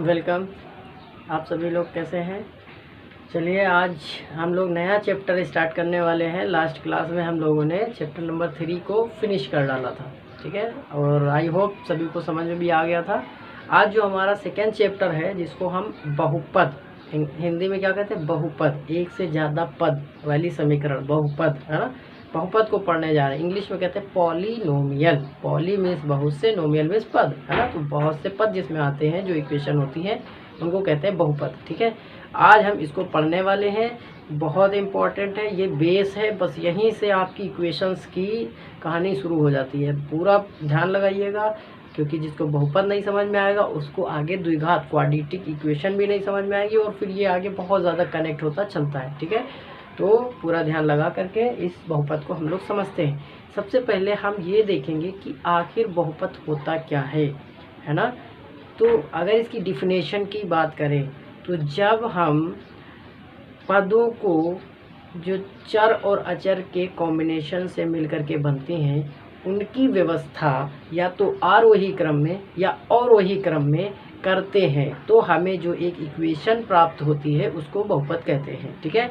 Welcome. आप सभी लोग कैसे हैं? चलिए आज हम लोग नया चैप्टर स्टार्ट करने वाले हैं। लास्ट क्लास में हम लोगों ने चैप्टर नंबर 3 को फिनिश कर डाला था, ठीक है, और आई होप सभी को समझ में भी आ गया था। आज जो हमारा सेकेंड चैप्टर है जिसको हम बहुपद, हिंदी में क्या कहते हैं, बहुपद, एक से ज़्यादा पद वाली समीकरण, बहुपद है ना, बहुपद को पढ़ने जा रहे हैं। इंग्लिश में कहते हैं पॉलिनोमियल। पॉली मीन्स बहुत से, नोमियल मीन्स पद, है ना। तो बहुत से पद जिसमें आते हैं, जो इक्वेशन होती है उनको कहते हैं बहुपद, ठीक है। आज हम इसको पढ़ने वाले हैं। बहुत इम्पॉर्टेंट है, ये बेस है, बस यहीं से आपकी इक्वेशंस की कहानी शुरू हो जाती है। पूरा ध्यान लगाइएगा, क्योंकि जिसको बहुपद नहीं समझ में आएगा उसको आगे द्विघात, क्वाड्रेटिक इक्वेशन भी नहीं समझ में आएगी, और फिर ये आगे बहुत ज़्यादा कनेक्ट होता चलता है, ठीक है। तो पूरा ध्यान लगा करके इस बहुपद को हम लोग समझते हैं। सबसे पहले हम ये देखेंगे कि आखिर बहुपद होता क्या है ना। तो अगर इसकी डिफिनेशन की बात करें तो जब हम पदों को जो चर और अचर के कॉम्बिनेशन से मिलकर के बनते हैं उनकी व्यवस्था या तो आरोही क्रम में या अवरोही क्रम में करते हैं तो हमें जो एक इक्वेशन प्राप्त होती है उसको बहुपद कहते हैं, ठीक है।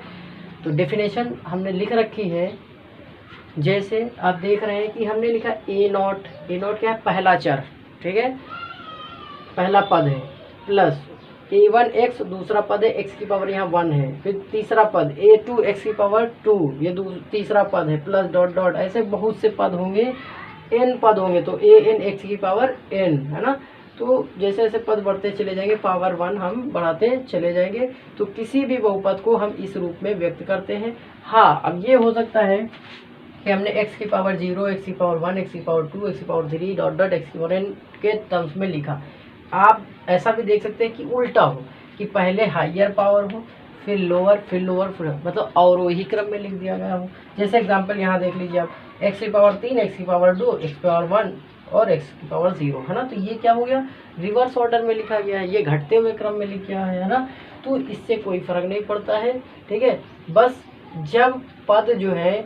तो डेफिनेशन हमने लिख रखी है। जैसे आप देख रहे हैं कि हमने लिखा ए नॉट क्या है, पहला चर, ठीक है, पहला पद है, प्लस a1 x दूसरा पद है, x की पावर यहाँ 1 है, फिर तीसरा पद a2 x की पावर 2 ये तीसरा पद है, प्लस डॉट डॉट, ऐसे बहुत से पद होंगे, n पद होंगे, तो an x की पावर n, है ना। तो जैसे जैसे पद बढ़ते चले जाएंगे, पावर 1 हम बढ़ाते चले जाएंगे। तो किसी भी बहुपद को हम इस रूप में व्यक्त करते हैं। हाँ, अब ये हो सकता है कि हमने x की पावर 0, x की पावर 1, x की पावर 2, x की पावर 3 डॉट डॉट x की पावर n के टर्म्स में लिखा। आप ऐसा भी देख सकते हैं कि उल्टा हो, कि पहले हाइयर पावर हो, फिर लोअर, फिर मतलब अवरोही क्रम में लिख दिया गया हो। जैसे एग्जांपल यहाँ देख लीजिए आप, x की पावर 3, x की पावर 2, x की पावर 1 और x की पावर 0, है ना। तो ये क्या हो गया, रिवर्स ऑर्डर में लिखा गया है, ये घटते हुए क्रम में लिखा गया है ना। तो इससे कोई फर्क नहीं पड़ता है, ठीक है। बस जब पद जो है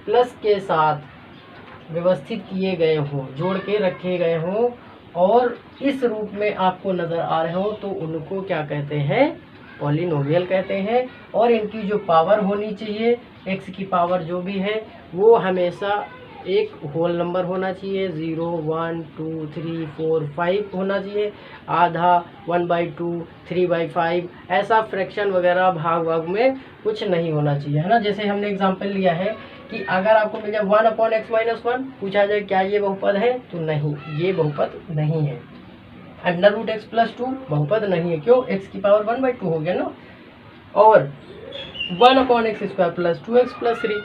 प्लस के साथ व्यवस्थित किए गए हों, जोड़ के रखे गए हों और इस रूप में आपको नज़र आ रहे हो तो उनको क्या कहते हैं, पॉलिनोमियल कहते हैं। और इनकी जो पावर होनी चाहिए, x की पावर जो भी है वो हमेशा एक होल नंबर होना चाहिए, 0, 1, 2, 3, 4, 5 होना चाहिए, आधा 1/2, 3/5, ऐसा फ्रैक्शन वगैरह भाग में कुछ नहीं होना चाहिए, है ना। जैसे हमने एग्जांपल लिया है कि अगर आपको मिल जाए 1/x-1 पूछा जाए क्या ये बहुपद है, तो नहीं, ये बहुपद नहीं है। √x+2 बहुपद नहीं है, क्यों, x की पावर 1/2 हो गया ना। और 1/x² + 2x+3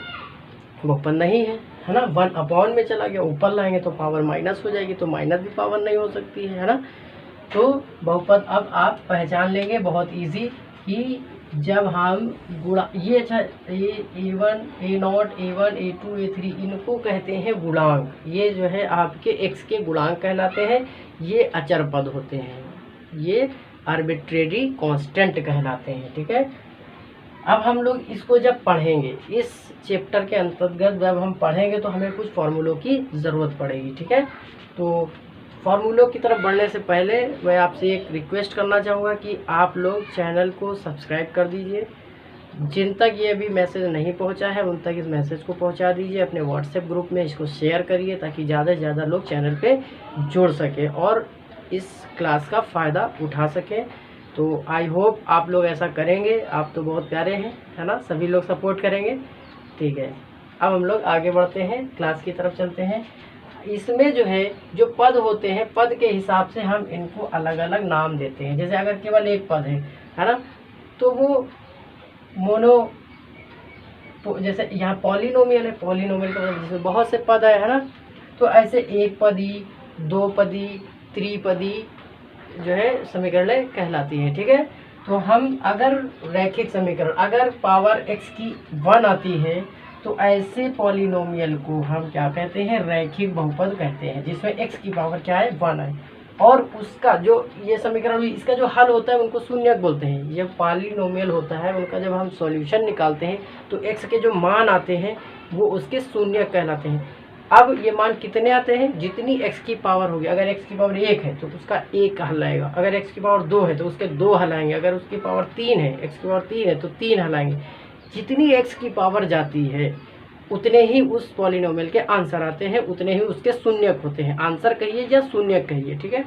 बहुपद नहीं है ना। 1 में चला गया, ऊपर लाएंगे तो पावर माइनस हो जाएगी, तो माइनस भी पावर नहीं हो सकती है ना। तो बहुपद अब आप पहचान लेंगे बहुत इजी कि जब हम गुणा, ये अच्छा, ये a1, a0, a1, a2, a3 इनको कहते हैं गुणांक। ये जो है आपके x के गुणांक कहलाते हैं। ये अचर पद होते हैं, ये आर्बिट्रेरी कांस्टेंट कहलाते हैं, ठीक है। अब हम लोग इसको जब पढ़ेंगे, इस चैप्टर के अंतर्गत जब हम पढ़ेंगे तो हमें कुछ फार्मूलों की ज़रूरत पड़ेगी, ठीक है। तो फार्मूलों की तरफ बढ़ने से पहले मैं आपसे एक रिक्वेस्ट करना चाहूँगा कि आप लोग चैनल को सब्सक्राइब कर दीजिए। जिन तक ये अभी मैसेज नहीं पहुँचा है उन तक इस मैसेज को पहुँचा दीजिए, अपने व्हाट्सएप ग्रुप में इसको शेयर करिए ताकि ज़्यादा से ज़्यादा लोग चैनल पे जुड़ सकें और इस क्लास का फ़ायदा उठा सकें। तो आई होप आप लोग ऐसा करेंगे, आप तो बहुत प्यारे हैं, है ना, सभी लोग सपोर्ट करेंगे, ठीक है। अब हम लोग आगे बढ़ते हैं, क्लास की तरफ चलते हैं। इसमें जो है, जो पद होते हैं, पद के हिसाब से हम इनको अलग अलग नाम देते हैं। जैसे अगर केवल एक पद है ना, तो वो मोनो, जैसे यहाँ पॉलिनोमियल है, पॉलिनोमियल का मतलब जिसमें बहुत से पद है ना, तो ऐसे एक पदी, दो पदी, त्रिपदी जो है समीकरण कहलाती है, ठीक है। तो हम अगर रैखिक समीकरण, अगर पावर x की 1 आती है तो ऐसे पॉलिनोमियल को हम क्या कहते हैं, रैखिक बहुपद कहते हैं, जिसमें x की पावर क्या है, 1 है। और उसका जो ये समीकरण, इसका जो हल होता है उनको शून्यक बोलते हैं। ये पॉलिनोमियल होता है, उनका जब हम सॉल्यूशन निकालते हैं तो x के जो मान आते हैं वो उसके शून्यक कहलाते हैं। अब ये मान कितने आते हैं, जितनी x की पावर होगी, अगर x की पावर 1 है तो उसका 1 हल आएगा, अगर x की पावर 2 है तो उसके 2 हल आएंगे, अगर उसकी पावर 3 है, x की पावर 3 है तो 3 हल आएंगे। जितनी x की पावर जाती है उतने ही उस पॉलिनोमियल के आंसर आते हैं, उतने ही उसके शून्यक होते हैं, आंसर कहिए या शून्यक कहिए, ठीक है।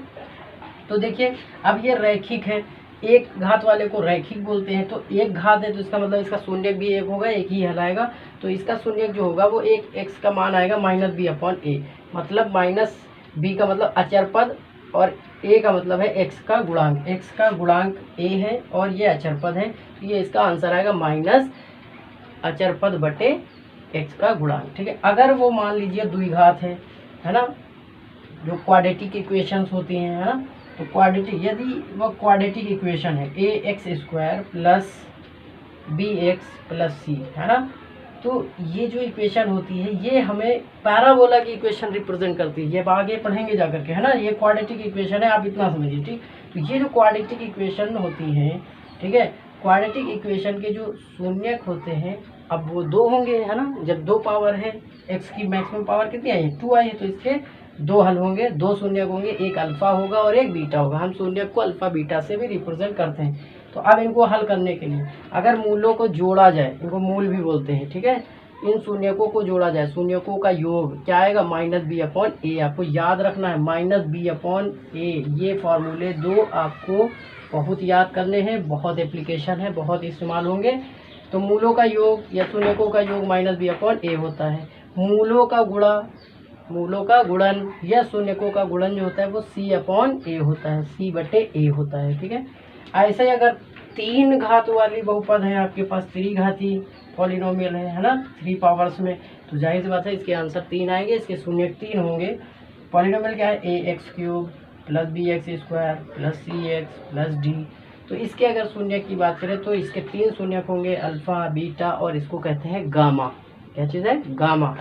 तो देखिए अब ये रैखिक है, एक घात वाले को रैखिक बोलते हैं, तो एक घात है तो इसका मतलब इसका शून्यक भी एक होगा, एक ही हलाएगा, तो इसका शून्यक जो होगा वो एक x का मान आएगा -b/a, मतलब -b का मतलब अचर पद और a का मतलब है x का गुणांक, x का गुणांक a है और ये अचर पद है, तो ये इसका आंसर आएगा माइनस अचर पद बटे x का गुणांक, ठीक है। अगर वो मान लीजिए द्विघात है ना, जो क्वाड्रेटिक इक्वेशंस होती हैं, है ना, तो क्वाड्रेटिक, यदि वह क्वाड्रेटिक इक्वेशन है ax² plus bx plus c, है ना, तो ये जो इक्वेशन होती है ये हमें पैराबोला की इक्वेशन रिप्रेजेंट करती है, ये आगे पढ़ेंगे जा करके, है ना, ये क्वाड्रेटिक इक्वेशन है, आप इतना समझिए, ठीक। तो ये जो क्वाड्रेटिक इक्वेशन होती हैं, ठीक है, क्वाड्रेटिक इक्वेशन के जो शून्यक होते हैं, अब वो 2 होंगे, है ना, जब 2 पावर है, x की मैक्सिमम पावर कितनी आई है, 2 आई है, तो इसके 2 हल होंगे, 2 शून्यक होंगे, एक अल्फा होगा और एक बीटा होगा, हम शून्यक को अल्फा बीटा से भी रिप्रेजेंट करते हैं। तो अब इनको हल करने के लिए अगर मूलों को जोड़ा जाए, इनको मूल भी बोलते हैं, ठीक है, इन शून्यकों को जोड़ा जाए, शून्यकों का योग क्या आएगा, -b/a, आपको याद रखना है -b/a, ये फॉर्मूले 2 आपको बहुत याद करने हैं, बहुत एप्लीकेशन है, बहुत इस्तेमाल होंगे। तो मूलों का योग या शून्यकों का योग -b/a होता है, मूलों का गुणन या शून्यकों का गुणन जो होता है वो c/a होता है, c/a होता है, ठीक है। ऐसे ही अगर 3 घात वाली बहुपद है आपके पास, त्रिघाती पॉलिनोमियल है ना, 3 पावर्स में, तो जाहिर सी बात है इसके आंसर 3 आएंगे, इसके शून्यक 3 होंगे। पॉलिनोमियल क्या है, ax³ plus bx² plus cx plus d, तो इसके अगर शून्यक की बात करें तो इसके 3 शून्यक होंगे, अल्फा, बीटा और इसको कहते हैं गामा। क्या चीज़ है, गामा।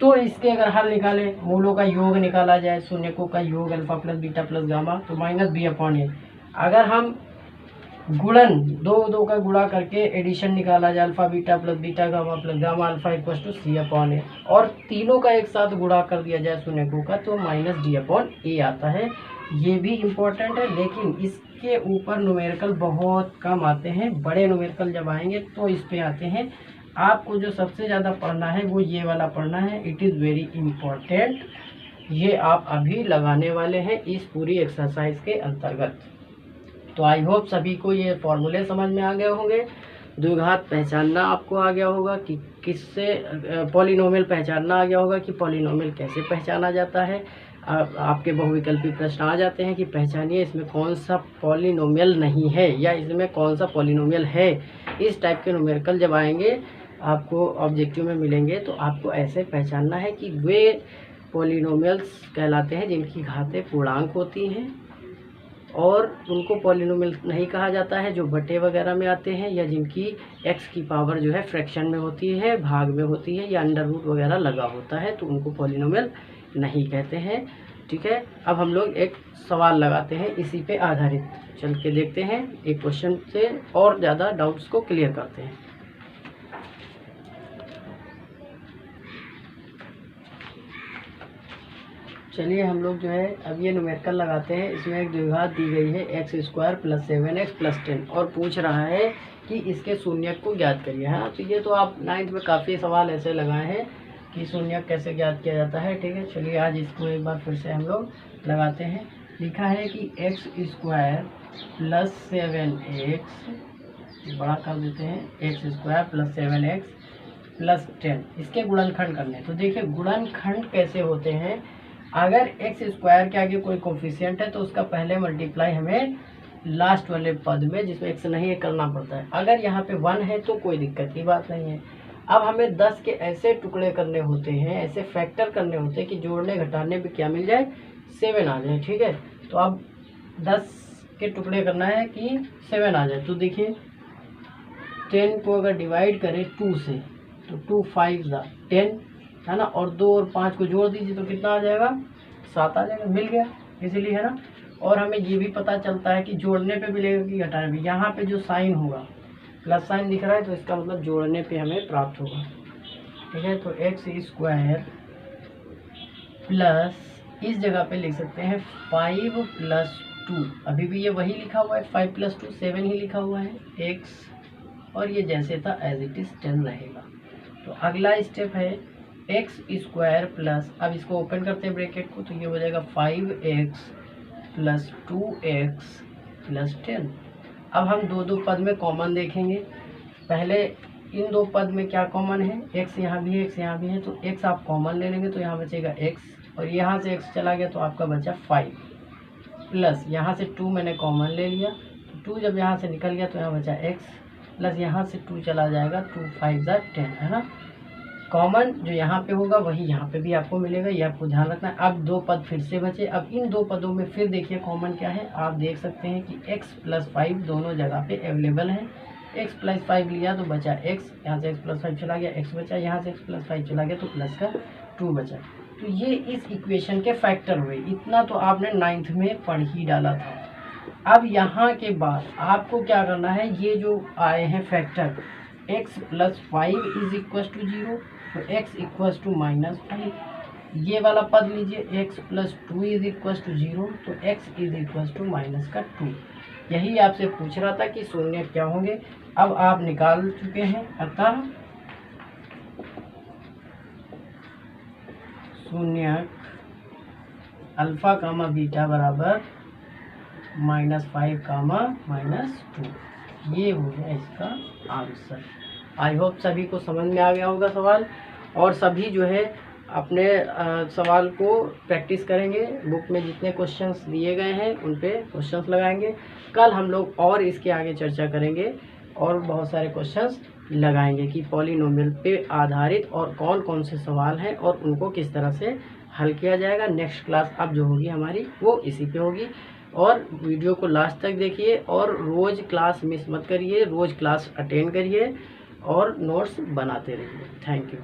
तो इसके अगर हल निकालें, मूलों का योग निकाला जाए, शून्यकों का योग alpha plus beta plus gamma, तो -b/a। अगर हम गुणन 2 का गुणा करके एडिशन निकाला जाए, alpha beta plus beta gamma plus gamma alpha = c/a, और तीनों का एक साथ गुणा कर दिया जाए शून्यकों का, तो -d/a आता है। ये भी इम्पोर्टेंट है, लेकिन इसके ऊपर न्यूमेरिकल बहुत कम आते हैं, बड़े न्यूमेरिकल जब आएंगे तो इस पे आते हैं। आपको जो सबसे ज़्यादा पढ़ना है वो ये वाला पढ़ना है, इट इज़ वेरी इम्पोर्टेंट, ये आप अभी लगाने वाले हैं इस पूरी एक्सरसाइज के अंतर्गत। तो आई होप सभी को ये फॉर्मूले समझ में आ गए होंगे, द्विघात पहचानना आपको आ गया होगा कि किससे, पॉलिनोमियल पहचानना आ गया होगा कि पॉलिनोमियल कैसे पहचाना जाता है। आपके बहुविकल्पी प्रश्न आ जाते हैं कि पहचानिए इसमें कौन सा पॉलिनोमियल नहीं है या इसमें कौन सा पॉलिनोमियल है। इस टाइप के न्यूमेरिकल जब आएंगे आपको ऑब्जेक्टिव में मिलेंगे तो आपको ऐसे पहचानना है कि वे पॉलिनोमियल्स कहलाते हैं जिनकी घातें पूर्णांक होती हैं, और उनको पॉलिनोमियल नहीं कहा जाता है जो बटे वगैरह में आते हैं, या जिनकी x की पावर जो है फ्रैक्शन में होती है, भाग में होती है, या अंडर रूट वगैरह लगा होता है, तो उनको पॉलिनोमियल नहीं कहते हैं, ठीक है। अब हम लोग एक सवाल लगाते हैं इसी पे आधारित, चल के देखते हैं, एक क्वेश्चन से और ज़्यादा डाउट्स को क्लियर करते हैं। चलिए हम लोग जो है अब ये न्यूमेरिकल लगाते हैं। इसमें एक द्विघात दी गई है x² प्लस 7x प्लस 10, और पूछ रहा है कि इसके शून्यक को ज्ञात करिए, है ना। तो ये तो आप 9th में काफ़ी सवाल ऐसे लगाए हैं कि शून्यक कैसे ज्ञात किया जाता है, ठीक है। चलिए आज इसको एक बार फिर से हम लोग लगाते हैं। लिखा है कि x² प्लस 7x, बड़ा कर देते हैं, x² प्लस 7x प्लस 10, इसके गुणनखंड करने। तो देखिए गुणनखंड कैसे होते हैं, अगर x² के आगे कोई कोफिशिएंट है तो उसका पहले मल्टीप्लाई हमें लास्ट वाले पद में जिसमें x नहीं है करना पड़ता है। अगर यहाँ पे 1 है तो कोई दिक्कत की बात नहीं है। अब हमें 10 के ऐसे टुकड़े करने होते हैं, ऐसे फैक्टर करने होते हैं कि जोड़ने घटाने पे क्या मिल जाए, 7 आ जाए, ठीक है। तो अब 10 के टुकड़े करना है कि 7 आ जाए। तो देखिए 10 को अगर डिवाइड करें 2 से तो 2 5 10, है ना, और 2 और 5 को जोड़ दीजिए तो कितना आ जाएगा, 7 आ जाएगा, मिल गया इसीलिए, है ना। और हमें ये भी पता चलता है कि जोड़ने पे मिलेगा कि घटाने पे। यहाँ पे जो साइन होगा प्लस साइन दिख रहा है तो इसका मतलब जोड़ने पे हमें प्राप्त होगा, ठीक है। तो x² प्लस इस जगह पे लिख सकते हैं 5 + 2, अभी भी ये वही लिखा हुआ है, 5 + 2 7 ही लिखा हुआ है x, और ये जैसे था एज इट इज़ 10 रहेगा। तो अगला स्टेप है x² प्लस, अब इसको ओपन करते हैं ब्रैकेट को, तो ये हो जाएगा 5x + 2x + 10। अब हम दो पद में कॉमन देखेंगे। पहले इन दो पद में क्या कॉमन है, x यहाँ भी है, x यहाँ भी है, तो x आप कॉमन ले लेंगे तो यहाँ बचेगा x, और यहाँ से x चला गया तो आपका बचा 5, प्लस यहाँ से 2 मैंने कॉमन ले लिया, तो 2 जब यहाँ से निकल गया तो यहाँ बचा x, प्लस यहाँ से 2 चला जाएगा, 2 5 = 10 है ना। कॉमन जो यहाँ पे होगा वही यहाँ पे भी आपको मिलेगा, ये आपको ध्यान रखना है। अब दो पद फिर से बचे, अब इन दो पदों में फिर देखिए कॉमन क्या है, आप देख सकते हैं कि x + 5 दोनों जगह पे अवेलेबल है। x + 5 लिया तो बचा x, यहाँ से x + 5 चला गया, x बचा, यहाँ से x + 5 चला गया तो प्लस का 2 बचा। तो ये इस इक्वेशन के फैक्टर हुए, इतना तो आपने 9th में पढ़ ही डाला था। अब यहाँ के बाद आपको क्या करना है, ये जो आए हैं फैक्टर x + 5 = 0, तो x = -5, ये वाला पद लीजिए x + 2 = 0, तो x = -2। यही आपसे पूछ रहा था कि शून्य क्या होंगे, अब आप निकाल चुके हैं। अतः शून्यक अल्फा कामा बीटा बराबर -5 कामा -2, ये हो गया इसका आंसर। आई होप सभी को समझ में आ गया होगा सवाल, और सभी जो है अपने सवाल को प्रैक्टिस करेंगे, बुक में जितने क्वेश्चंस दिए गए हैं उन पे क्वेश्चंस लगाएंगे। कल हम लोग और इसके आगे चर्चा करेंगे और बहुत सारे क्वेश्चंस लगाएंगे कि पॉलिनोमियल पे आधारित और कौन कौन से सवाल हैं और उनको किस तरह से हल किया जाएगा। नेक्स्ट क्लास अब जो होगी हमारी वो इसी पे होगी, और वीडियो को लास्ट तक देखिए और रोज़ क्लास मिस मत करिए, रोज़ क्लास अटेंड करिए और नोट्स बनाते रहिए। Thank you.